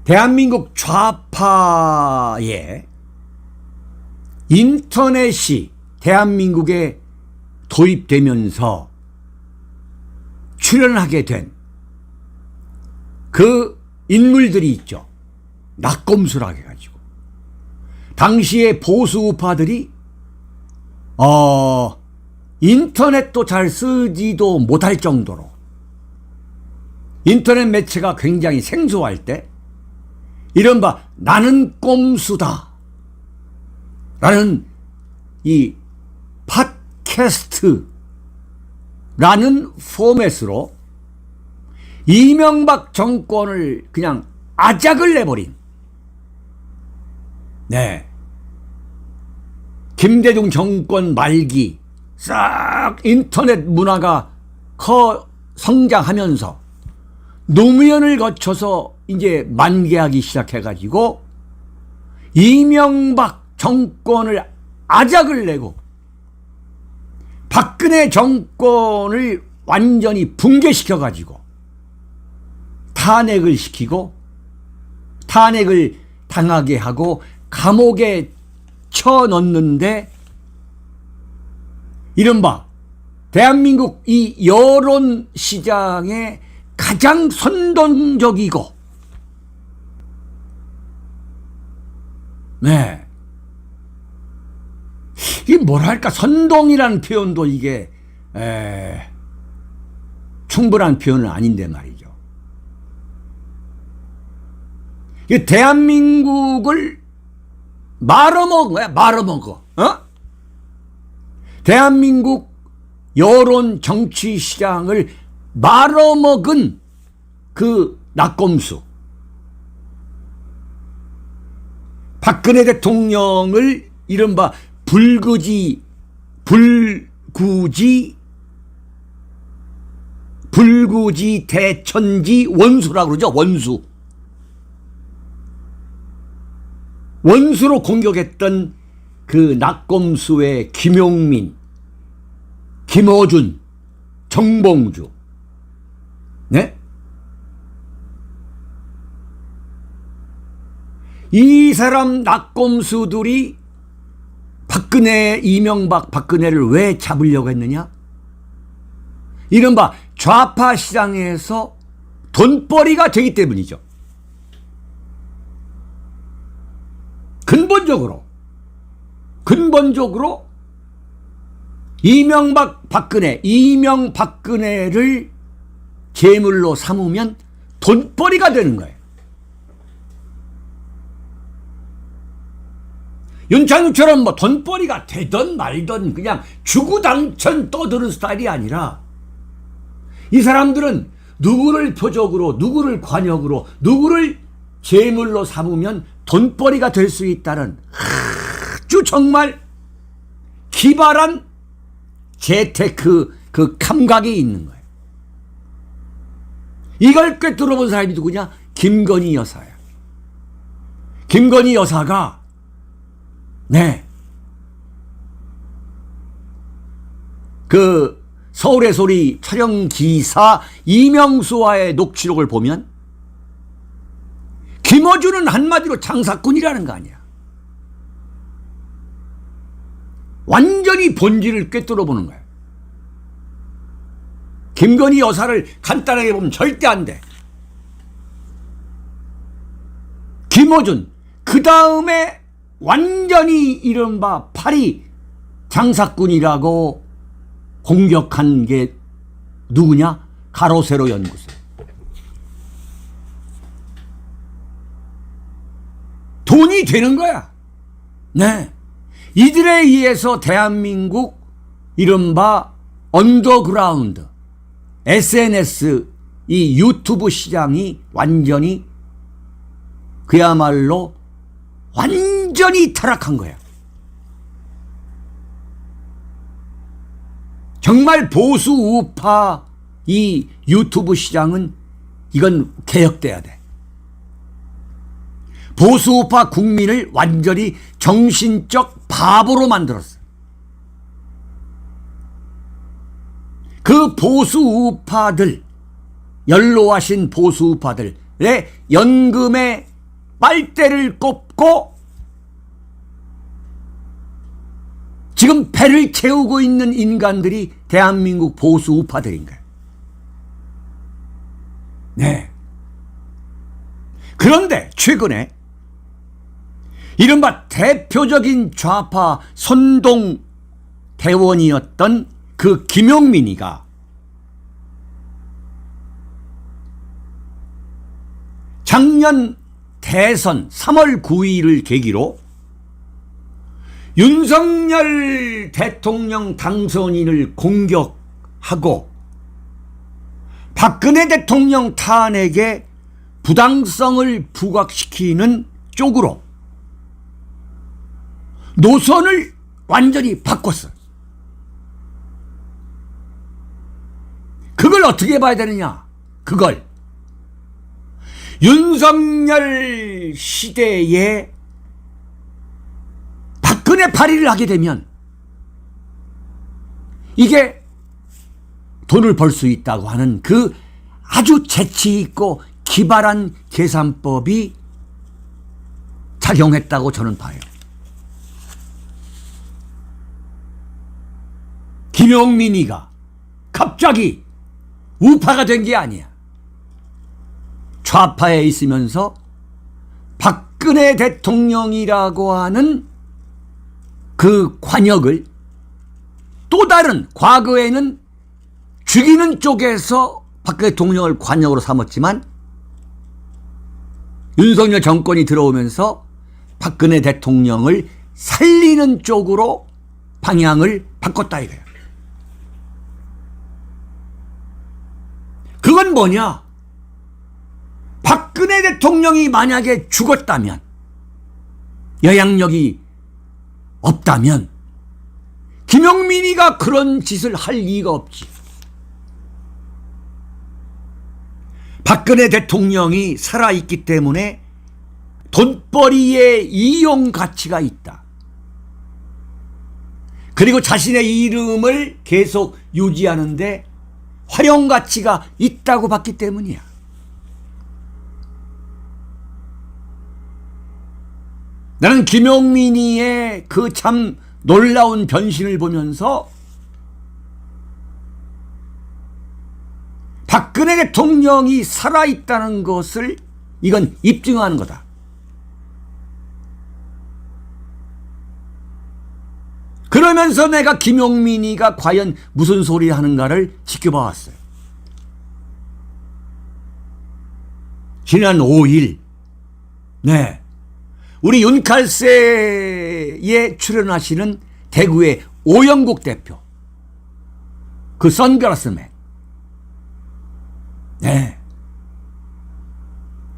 대한민국 좌파의 인터넷이 대한민국에 도입되면서 출연하게 된 그 인물들이 있죠. 낙검수라 해가지고 당시에 보수 우파들이 인터넷도 잘 쓰지도 못할 정도로 인터넷 매체가 굉장히 생소할 때 이른바 나는 꼼수다 라는 이 팟캐스트라는 포맷으로 이명박 정권을 그냥 아작을 내버린, 네, 김대중 정권 말기 싹 인터넷 문화가 성장하면서 노무현을 거쳐서 이제 만개하기 시작해가지고 이명박 정권을 아작을 내고 박근혜 정권을 완전히 붕괴시켜가지고 탄핵을 시키고 탄핵을 당하게 하고 감옥에 쳐넣는데 이른바 대한민국 이 여론 시장에 가장 선동적이고, 네, 이게 뭐랄까, 선동이라는 표현도 이게 충분한 표현은 아닌데 말이죠. 이게 대한민국을 말아먹은 거야, 말아먹어. 대한민국 여론 정치 시장을 말아먹은 그 낙검수. 박근혜 대통령을 이른바 불구지 대천지 원수라고 그러죠. 원수로 공격했던 그 낙검수의 김용민, 김어준, 정봉주, 네? 이 사람 낙검수들이 이명박 박근혜를 왜 잡으려고 했느냐? 이른바 좌파 시장에서 돈벌이가 되기 때문이죠. 근본적으로 이명박근혜를 제물로 삼으면 돈벌이가 되는 거예요. 윤창유처럼 뭐 돈벌이가 되든 말든 그냥 주구당천 떠드는 스타일이 아니라 이 사람들은 누구를 표적으로, 누구를 관역으로, 누구를 제물로 삼으면 돈벌이가 될 수 있다는 아주 정말 기발한 재테크 그 감각이 있는 거예요. 이걸 꿰뚫어본 사람이 누구냐? 김건희 여사야. 김건희 여사가 네, 그 서울의 소리 촬영 기사 이명수와의 녹취록을 보면 김어준은 한마디로 장사꾼이라는 거 아니야. 완전히 본질을 꿰뚫어 보는 거야. 김건희 여사를 간단하게 보면 절대 안 돼. 김어준, 그 다음에 완전히 이른바 파리 장사꾼이라고 공격한 게 누구냐? 가로세로 연구소. 돈이 되는 거야. 네. 이들에 의해서 대한민국 이른바 언더그라운드, SNS, 이 유튜브 시장이 완전히 그야말로 완전히 타락한 거야. 정말 보수 우파 이 유튜브 시장은 이건 개혁돼야 돼. 보수 우파 국민을 완전히 정신적 바보로 만들었어. 그 보수 우파들, 연로하신 보수 우파들의 연금에 빨대를 꼽고 지금 배를 채우고 있는 인간들이 대한민국 보수 우파들인 거예요. 네. 그런데 최근에 이른바 대표적인 좌파 선동 대원이었던 그 김용민이가 작년 대선 3월 9일을 계기로 윤석열 대통령 당선인을 공격하고 박근혜 대통령 탄핵에 부당성을 부각시키는 쪽으로 노선을 완전히 바꿨어. 그걸 어떻게 봐야 되느냐? 그걸 윤석열 시대에 박근혜 발의를 하게 되면 이게 돈을 벌 수 있다고 하는 그 아주 재치 있고 기발한 계산법이 작용했다고 저는 봐요. 김용민이가 갑자기 우파가 된 게 아니야. 좌파에 있으면서 박근혜 대통령이라고 하는 그 관역을 또 다른 과거에는 죽이는 쪽에서 박근혜 대통령을 관역으로 삼았지만 윤석열 정권이 들어오면서 박근혜 대통령을 살리는 쪽으로 방향을 바꿨다 이거야. 그건 뭐냐? 박근혜 대통령이 만약에 죽었다면, 영향력이 없다면 김용민이가 그런 짓을 할 리가 없지. 박근혜 대통령이 살아있기 때문에 돈벌이의 이용 가치가 있다. 그리고 자신의 이름을 계속 유지하는데 활용 가치가 있다고 봤기 때문이야. 나는 김용민이의 그 참 놀라운 변신을 보면서 박근혜 대통령이 살아있다는 것을 이건 입증하는 거다. 그러면서 내가 김용민이가 과연 무슨 소리 하는가를 지켜봐 왔어요. 지난 5일 네, 우리 윤칼세에 출연하시는 대구의 오영국 대표, 그 선글라스맨, 네,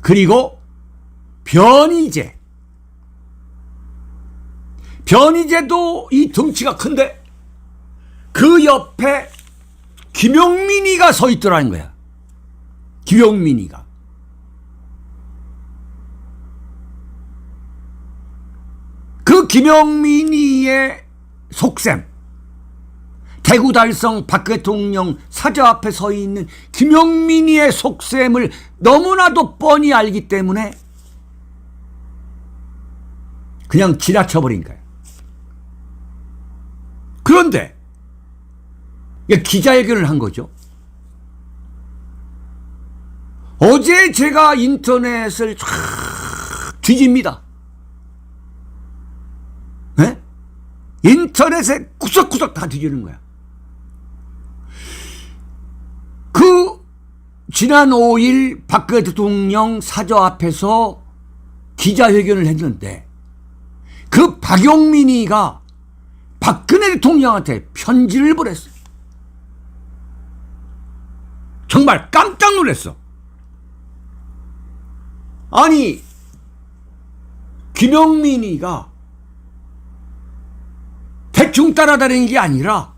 그리고 변희재도 이 덩치가 큰데 그 옆에 김용민이가 서 있더라는 거야. 김용민이가. 그 김용민이의 속셈, 대구 달성 박 대통령 사저 앞에 서 있는 김용민이의 속셈을 너무나도 뻔히 알기 때문에 그냥 지나쳐버린 거예요. 그런데 기자회견을 한 거죠. 어제 제가 인터넷을 쫙 뒤집니다. 네? 인터넷에 구석구석 다 뒤지는 거야. 그 지난 5일 박근혜 대통령 사저 앞에서 기자회견을 했는데 그 박용민이가 박근혜 대통령한테 편지를 보냈어요. 정말 깜짝 놀랐어. 아니, 김용민이가 대충 따라다니는 게 아니라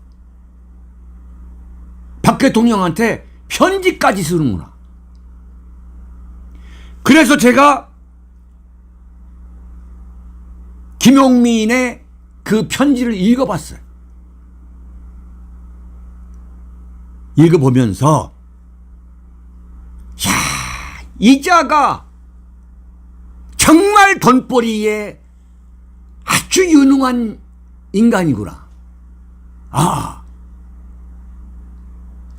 박 대통령한테 편지까지 쓰는구나. 그래서 제가 김용민의 그 편지를 읽어봤어요. 읽어보면서 야, 이 자가 정말 돈벌이에 아주 유능한 인간이구나. 아,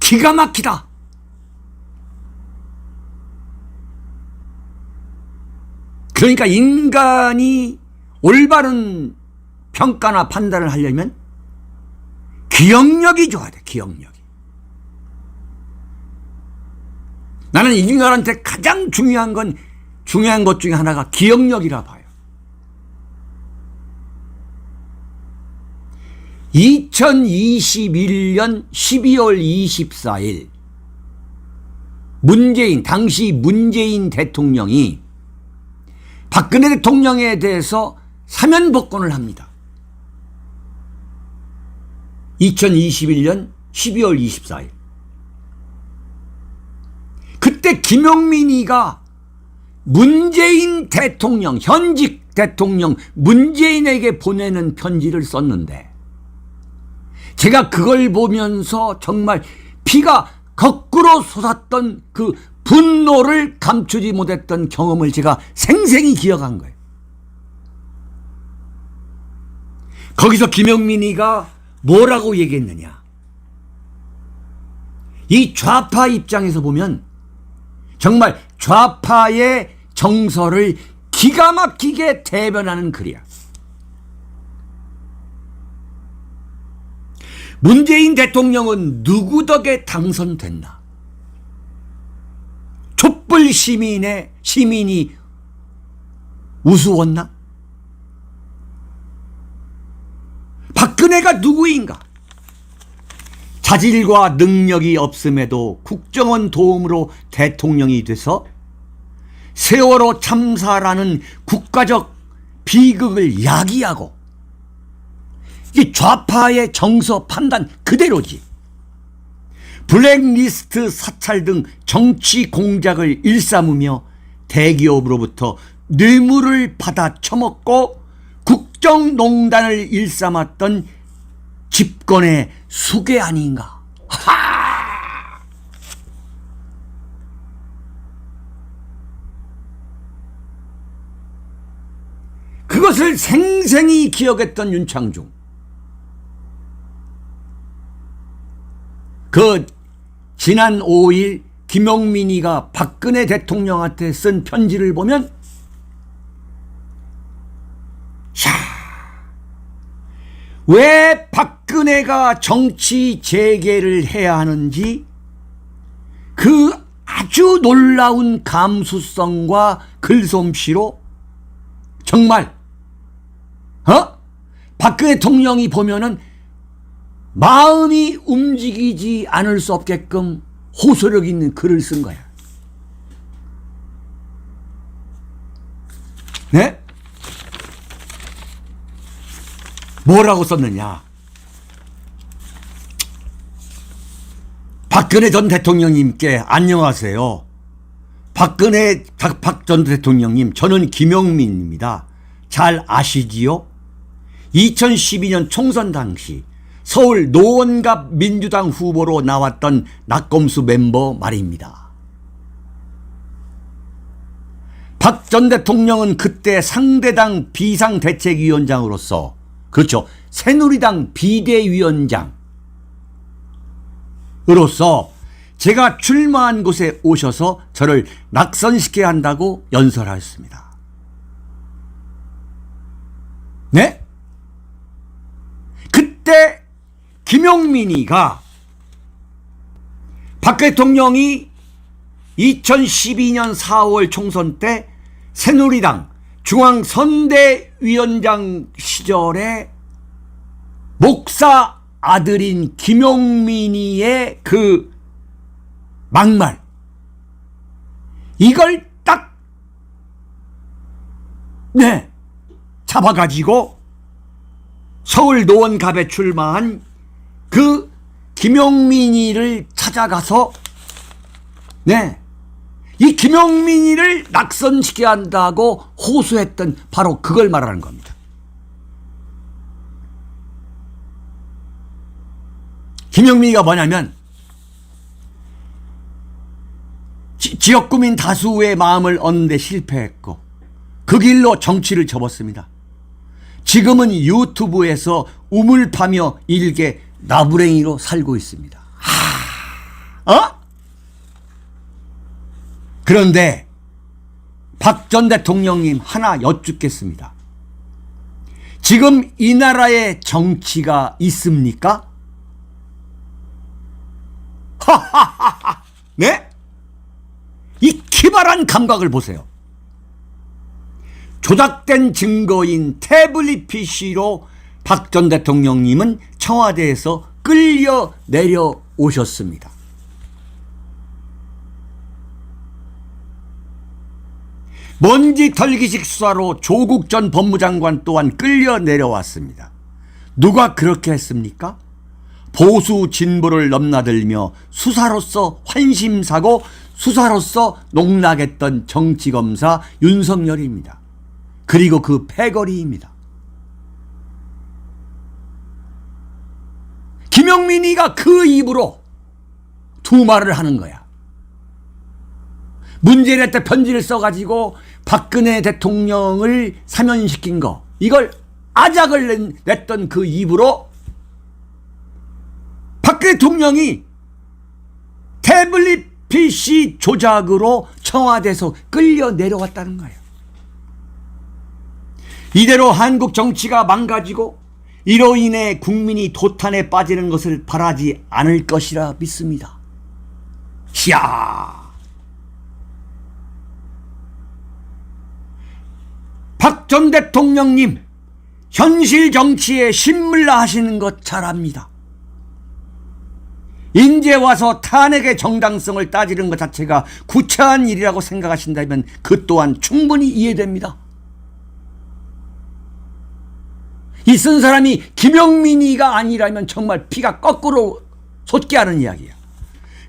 기가 막히다. 그러니까 인간이 올바른 평가나 판단을 하려면 기억력이 좋아야 돼. 기억력이. 나는 인간한테 가장 중요한 것 중에 하나가 기억력이라 봐요. 2021년 12월 24일 당시 문재인 대통령이 박근혜 대통령에 대해서 사면복권을 합니다. 2021년 12월 24일. 그때 김용민이가 문재인 대통령, 현직 대통령 문재인에게 보내는 편지를 썼는데 제가 그걸 보면서 정말 피가 거꾸로 솟았던 그 분노를 감추지 못했던 경험을 제가 생생히 기억한 거예요. 거기서 김용민이가 뭐라고 얘기했느냐. 이 좌파 입장에서 보면 정말 좌파의 정서를 기가 막히게 대변하는 글이야. 문재인 대통령은 누구 덕에 당선됐나? 촛불 시민이 우스웠나? 박근혜가 누구인가? 자질과 능력이 없음에도 국정원 도움으로 대통령이 돼서 세월호 참사라는 국가적 비극을 야기하고 이 좌파의 정서 판단 그대로지. 블랙리스트 사찰 등 정치 공작을 일삼으며 대기업으로부터 뇌물을 받아 처먹고 국정농단을 일삼았던 집권의 수괴 아닌가. 하! 그것을 생생히 기억했던 윤창중. 지난 5일 김용민이가 박근혜 대통령한테 쓴 편지를 보면 왜 박근혜가 정치 재개를 해야 하는지 그 아주 놀라운 감수성과 글솜씨로 정말 박근혜 대통령이 보면은 마음이 움직이지 않을 수 없게끔 호소력 있는 글을 쓴 거야. 네? 뭐라고 썼느냐? 박근혜 전 대통령님께 안녕하세요. 박 전 대통령님, 저는 김용민입니다. 잘 아시지요? 2012년 총선 당시 서울 노원갑 민주당 후보로 나왔던 낙검수 멤버 말입니다. 박 전 대통령은 그때 상대당 비상대책위원장으로서, 그렇죠, 새누리당 비대위원장으로서 제가 출마한 곳에 오셔서 저를 낙선시켜야 한다고 연설하였습니다. 네? 그때 김용민이가 박 대통령이 2012년 4월 총선 때 새누리당 중앙선대위원장 시절에 목사 아들인 김용민이의 그 막말, 이걸 딱 잡아가지고 서울 노원갑에 출마한 그 김용민이를 찾아가서 이 김용민이를 낙선시켜야 한다고 호소했던 바로 그걸 말하는 겁니다. 김용민이가 뭐냐면 지역구민 다수의 마음을 얻는 데 실패했고 그 길로 정치를 접었습니다. 지금은 유튜브에서 우물 파며 일개 나부랭이로 살고 있습니다. 그런데 박 전 대통령님 하나 여쭙겠습니다. 지금 이 나라에 정치가 있습니까? 네? 이 기발한 감각을 보세요. 조작된 증거인 태블릿 PC로 박 전 대통령님은 청와대에서 끌려 내려오셨습니다. 먼지 털기식 수사로 조국 전 법무장관 또한 끌려 내려왔습니다. 누가 그렇게 했습니까? 보수 진보를 넘나들며 수사로서 환심사고 수사로서 농락했던 정치검사 윤석열입니다. 그리고 그 패거리입니다. 김용민이가 그 입으로 두 말을 하는 거야. 문재인 때 편지를 써가지고 박근혜 대통령을 사면시킨 거, 이걸 아작을 냈던 그 입으로 박 대통령이 태블릿 PC 조작으로 청와대에서 끌려 내려왔다는 거예요. 이대로 한국 정치가 망가지고 이로 인해 국민이 도탄에 빠지는 것을 바라지 않을 것이라 믿습니다. 이야, 박 전 대통령님 현실 정치에 신물라 하시는 것 잘 압니다. 인제 와서 탄핵의 정당성을 따지는 것 자체가 구차한 일이라고 생각하신다면 그 또한 충분히 이해됩니다. 이 쓴 사람이 김용민이가 아니라면 정말 피가 거꾸로 솟게 하는 이야기야.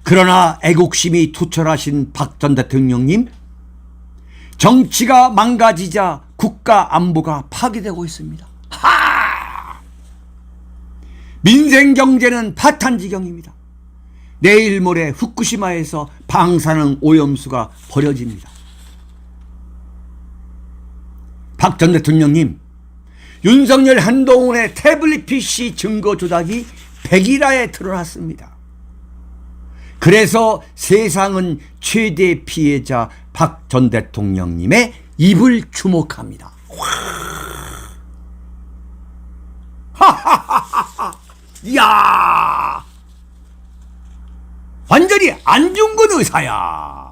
그러나 애국심이 투철하신 박 전 대통령님, 정치가 망가지자 국가 안보가 파괴되고 있습니다. 민생 경제는 파탄지경입니다. 내일 모레 후쿠시마에서 방사능 오염수가 버려집니다. 박 전 대통령님, 윤석열 한동훈의 태블릿 PC 증거 조작이 백일화에 드러났습니다. 그래서 세상은 최대 피해자 박 전 대통령님의 입을 주목합니다. 이야, 완전히 안중근 의사야.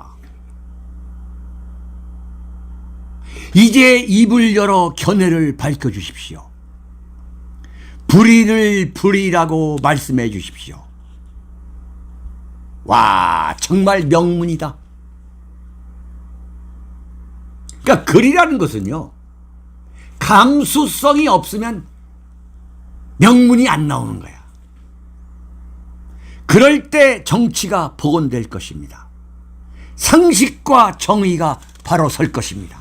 이제 입을 열어 견해를 밝혀주십시오. 불의를 불의라고 말씀해 주십시오. 와, 정말 명문이다. 그러니까 글이라는 것은요, 감수성이 없으면 명문이 안 나오는 거야. 그럴 때 정치가 복원될 것입니다. 상식과 정의가 바로 설 것입니다.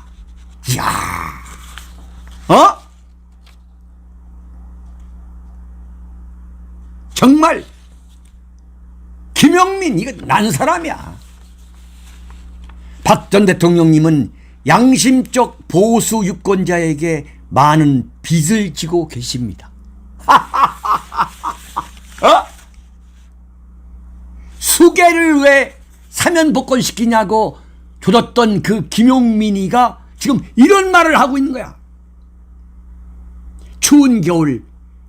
이야, 정말 김용민 이거 난 사람이야. 박 전 대통령님은 양심적 보수 유권자에게 많은 빚을 지고 계십니다. 수개를 왜 사면 복권시키냐고 조졌던 그 김용민이가 지금 이런 말을 하고 있는 거야. 추운 겨울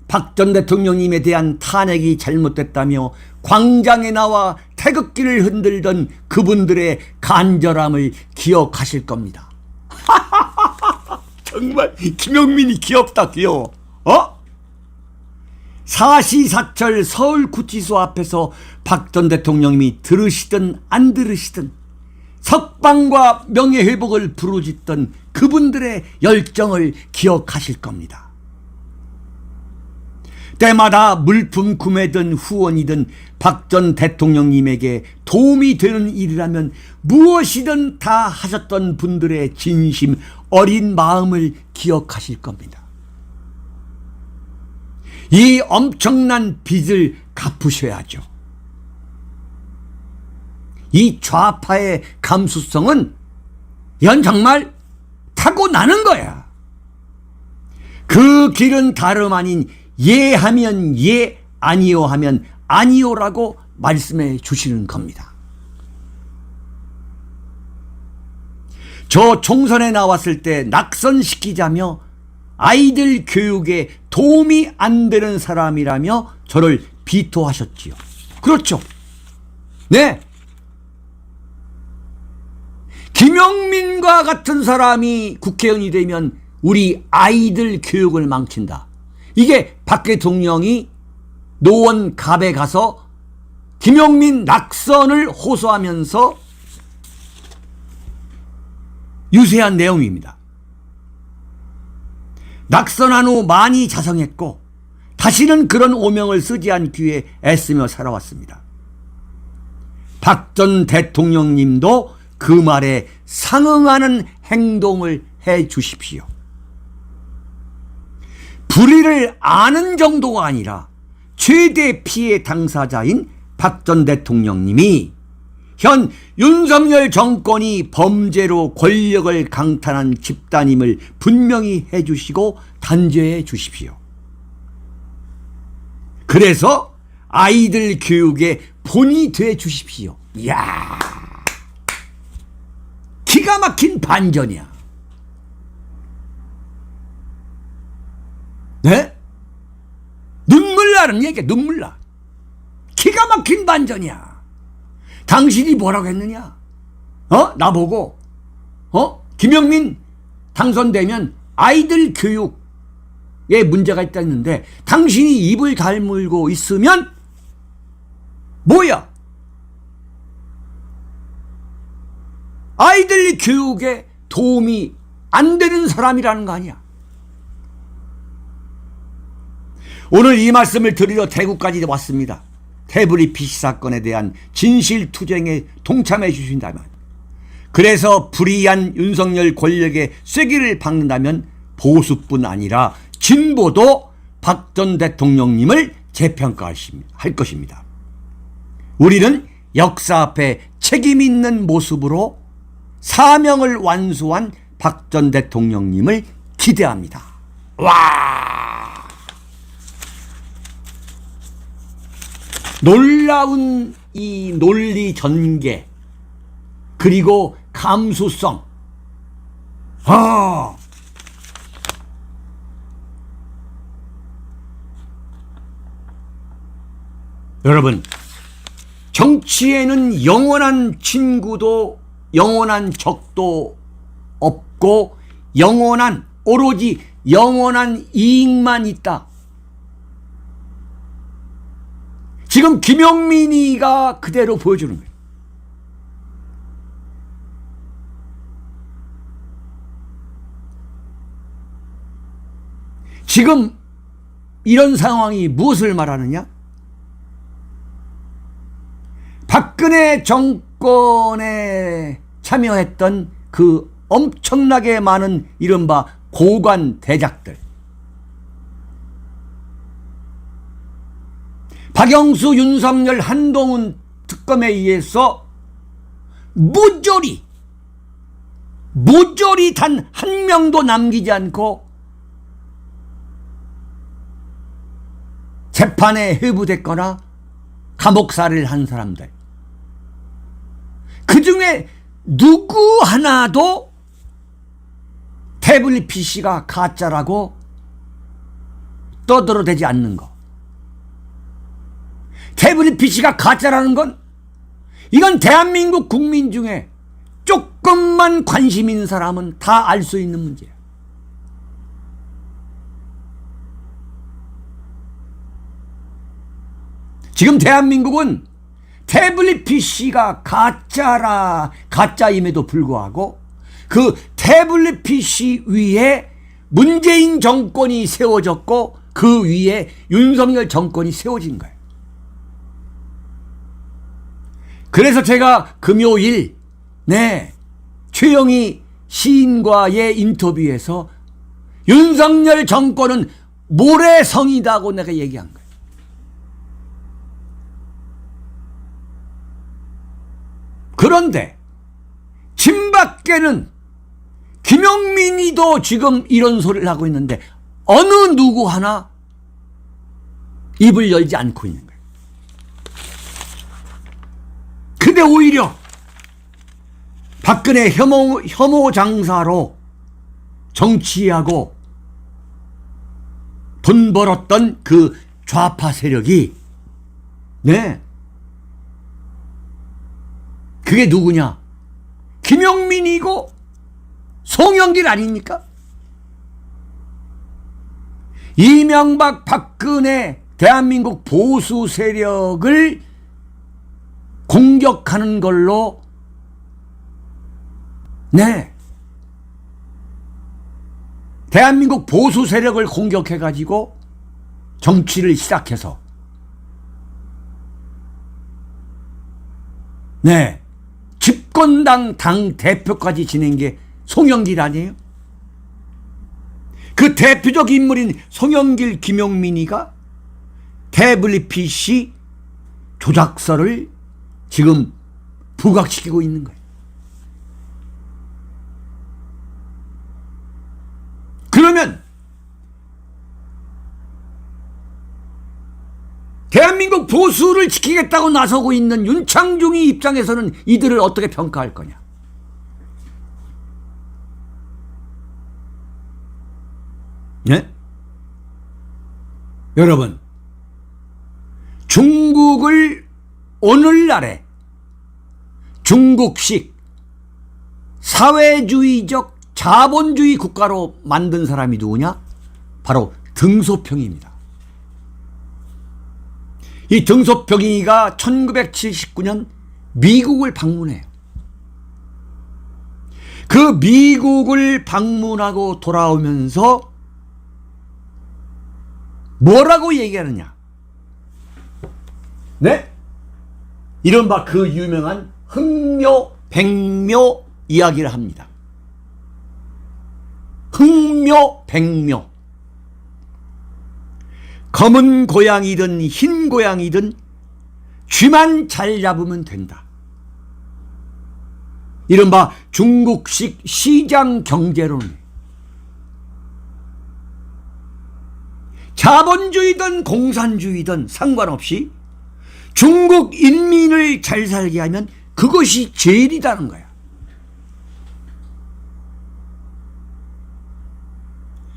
박 전 대통령님에 대한 탄핵이 잘못됐다며 광장에 나와 태극기를 흔들던 그분들의 간절함을 기억하실 겁니다. 정말 김용민이 귀엽다, 귀여워. 사시사철 서울구치소 앞에서 박 전 대통령님이 들으시든 안 들으시든 석방과 명예회복을 부르짖던 그분들의 열정을 기억하실 겁니다. 때마다 물품 구매든 후원이든 박 전 대통령님에게 도움이 되는 일이라면 무엇이든 다 하셨던 분들의 진심 어린 마음을 기억하실 겁니다. 이 엄청난 빚을 갚으셔야죠. 이 좌파의 감수성은 이건 정말 타고나는 거야. 그 길은 다름 아닌 예하면 예, 아니요 하면 아니요라고 말씀해 주시는 겁니다. 저 총선에 나왔을 때 낙선시키자며 아이들 교육에 도움이 안 되는 사람이라며 저를 비토하셨지요. 그렇죠. 네. 김영민과 같은 사람이 국회의원이 되면 우리 아이들 교육을 망친다. 이게 박 대통령이 노원 갑에 가서 김영민 낙선을 호소하면서 유세한 내용입니다. 낙선한 후 많이 자성했고 다시는 그런 오명을 쓰지 않기 위해 애쓰며 살아왔습니다. 박 전 대통령님도 그 말에 상응하는 행동을 해 주십시오. 불의를 아는 정도가 아니라 최대 피해 당사자인 박 전 대통령님이 현 윤석열 정권이 범죄로 권력을 강탈한 집단임을 분명히 해주시고 단죄해 주십시오. 그래서 아이들 교육의 본이 돼 주십시오. 이야, 기가 막힌 반전이야. 네? 눈물 나는 얘기야. 눈물 나. 기가 막힌 반전이야. 당신이 뭐라고 했느냐? 나보고 김영민 당선되면 아이들 교육에 문제가 있다 했는데 당신이 입을 다물고 있으면 뭐야? 아이들 교육에 도움이 안 되는 사람이라는 거 아니야. 오늘 이 말씀을 드리러 대구까지 왔습니다. 태블릿 PC 사건에 대한 진실투쟁에 동참해 주신다면, 그래서 불의한 윤석열 권력의 쐐기를 박는다면 보수뿐 아니라 진보도 박 전 대통령님을 재평가할 것입니다. 우리는 역사 앞에 책임 있는 모습으로 사명을 완수한 박 전 대통령님을 기대합니다. 와! 놀라운 이 논리 전개 그리고 감수성. 여러분, 정치에는 영원한 친구도 영원한 적도 없고 오로지 영원한 이익만 있다. 지금 김영민이가 그대로 보여주는 거예요. 지금 이런 상황이 무엇을 말하느냐? 박근혜 정권에 참여했던 그 엄청나게 많은 이른바 고관 대작들, 박영수, 윤석열, 한동훈 특검에 의해서 모조리 단 한 명도 남기지 않고 재판에 회부됐거나 감옥살이를 한 사람들, 그 중에 누구 하나도 태블릿 PC가 가짜라고 떠들어대지 않는 거. 태블릿 PC가 가짜라는 건 이건 대한민국 국민 중에 조금만 관심 있는 사람은 다 알 수 있는 문제야. 지금 대한민국은 태블릿 PC가 가짜임에도 불구하고 그 태블릿 PC 위에 문재인 정권이 세워졌고 그 위에 윤석열 정권이 세워진 거예요. 그래서 제가 금요일 최영희 시인과의 인터뷰에서 윤석열 정권은 모래성이다고 내가 얘기한 거예요. 그런데 친박계는 김용민이도 지금 이런 소리를 하고 있는데 어느 누구 하나 입을 열지 않고 있는 거예요. 근데 오히려 박근혜 혐오 장사로 정치하고 돈 벌었던 그 좌파 세력이, 네, 그게 누구냐? 김용민이고 송영길 아닙니까? 이명박 박근혜 대한민국 보수 세력을 공격하는 걸로, 네, 대한민국 보수 세력을 공격해 가지고 정치를 시작해서, 네, 집권당 당 대표까지 지낸 게 송영길 아니에요? 그 대표적 인물인 송영길, 김용민이가 태블릿 PC 조작서를 지금 부각시키고 있는 거예요. 그러면 대한민국 보수를 지키겠다고 나서고 있는 윤창중이 입장에서는 이들을 어떻게 평가할 거냐? 네? 여러분, 중국을 오늘날에 중국식 사회주의적 자본주의 국가로 만든 사람이 누구냐? 바로 등소평이입니다. 이 등소평이가 1979년 미국을 방문해요. 그 미국을 방문하고 돌아오면서 뭐라고 얘기하느냐? 네? 이른바 그 유명한 흥묘, 백묘 이야기를 합니다. 흥묘, 백묘. 검은 고양이든 흰 고양이든 쥐만 잘 잡으면 된다. 이른바 중국식 시장 경제론. 자본주의든 공산주의든 상관없이 중국 인민을 잘 살게 하면 그것이 제일이라는 거야.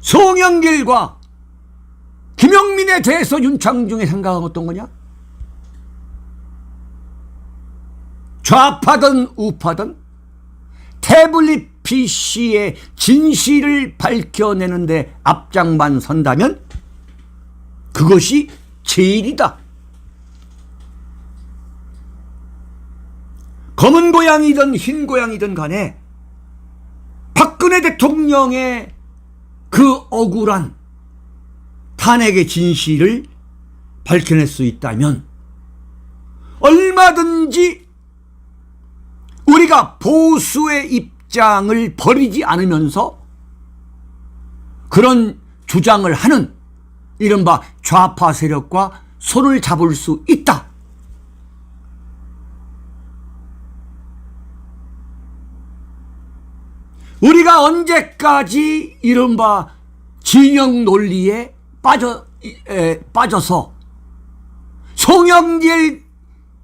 송영길과 김용민에 대해서 윤창중이 생각하고 어떤 거냐? 좌파든 우파든 태블릿 PC의 진실을 밝혀내는데 앞장만 선다면 그것이 제일이다. 검은 고양이든 흰 고양이든 간에 박근혜 대통령의 그 억울한 탄핵의 진실을 밝혀낼 수 있다면 얼마든지 우리가 보수의 입장을 버리지 않으면서 그런 주장을 하는 이른바 좌파 세력과 손을 잡을 수 있다. 우리가 언제까지 이른바 진영 논리에 빠져서 송영길,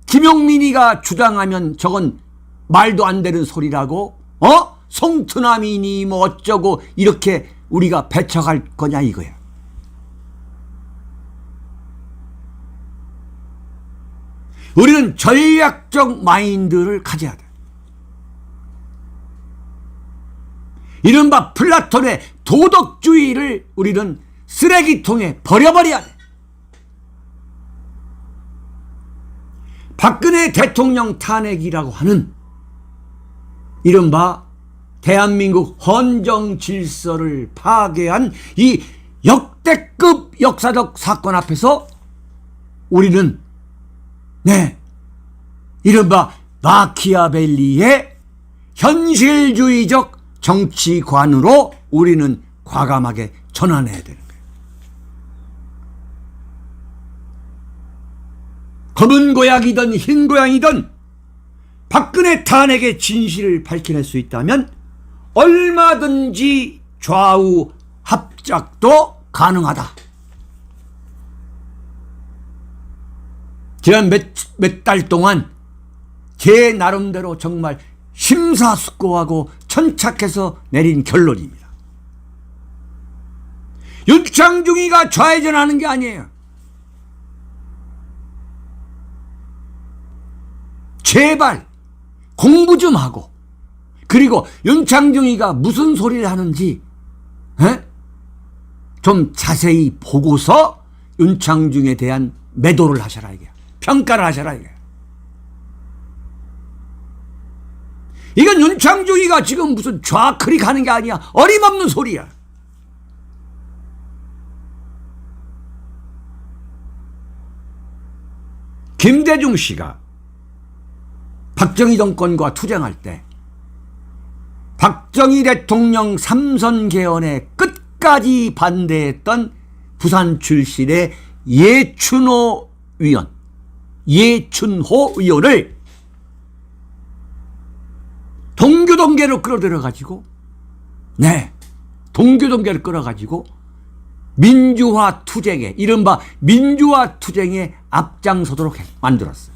김용민이가 주장하면 저건 말도 안 되는 소리라고, 송트남이니 뭐 어쩌고 이렇게 우리가 배척할 거냐 이거야. 우리는 전략적 마인드를 가져야 돼. 이른바 플라톤의 도덕주의를 우리는 쓰레기통에 버려버려야 돼. 박근혜 대통령 탄핵이라고 하는 이른바 대한민국 헌정 질서를 파괴한 이 역대급 역사적 사건 앞에서 우리는 이른바 마키아벨리의 현실주의적 정치관으로 우리는 과감하게 전환해야 되는 거예요. 검은 고양이든 흰 고양이든 박근혜 탄핵의 진실을 밝혀낼 수 있다면 얼마든지 좌우 합작도 가능하다. 지난 몇 달 동안 제 나름대로 정말 심사숙고하고 천착해서 내린 결론입니다. 윤창중이가 좌회전하는 게 아니에요. 제발 공부 좀 하고, 그리고 윤창중이가 무슨 소리를 하는지 좀 자세히 보고서 윤창중에 대한 매도를 하셔라, 이게 평가를 하셔라, 이게. 이건 윤창중이가 지금 무슨 좌클릭 하는 게 아니야. 어림없는 소리야. 김대중 씨가 박정희 정권과 투쟁할 때 박정희 대통령 3선 개헌에 끝까지 반대했던 부산 출신의 예춘호 의원을 동교동계로 끌어들여가지고, 동교동계를 끌어가지고 민주화 투쟁에, 이른바 민주화 투쟁에 앞장서도록 만들었어요.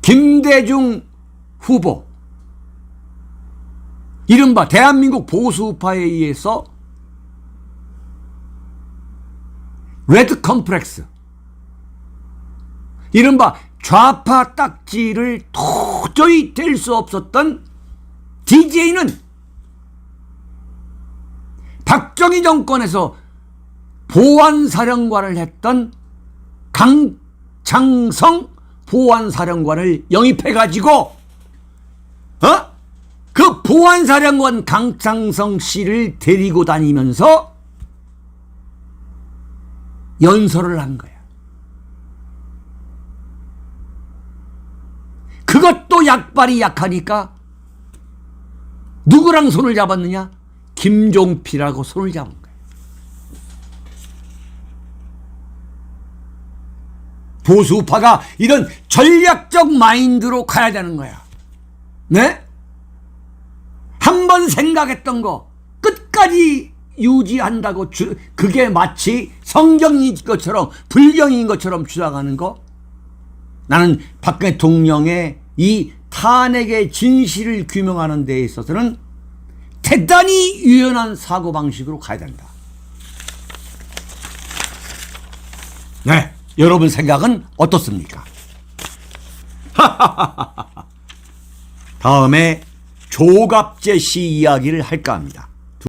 김대중 후보, 이른바 대한민국 보수파에 의해서 레드 컴플렉스, 이른바 좌파 딱지를 도저히 뗄 수 없었던 DJ는 박정희 정권에서 보안사령관을 했던 강창성 보안사령관을 영입해가지고 그 보안사령관 강창성 씨를 데리고 다니면서 연설을 한 거야. 그것도 약발이 약하니까 누구랑 손을 잡았느냐? 김종필하고 손을 잡은 거야. 보수파가 이런 전략적 마인드로 가야 되는 거야. 한 번 생각했던 거 끝까지 유지한다고 그게 마치 성경인 것처럼 불경인 것처럼 주장하는 거. 나는 박 대통령의 이 탄핵의 진실을 규명하는 데 있어서는 대단히 유연한 사고방식으로 가야 된다. 여러분 생각은 어떻습니까? 다음에 조갑재 씨 이야기를 할까 합니다.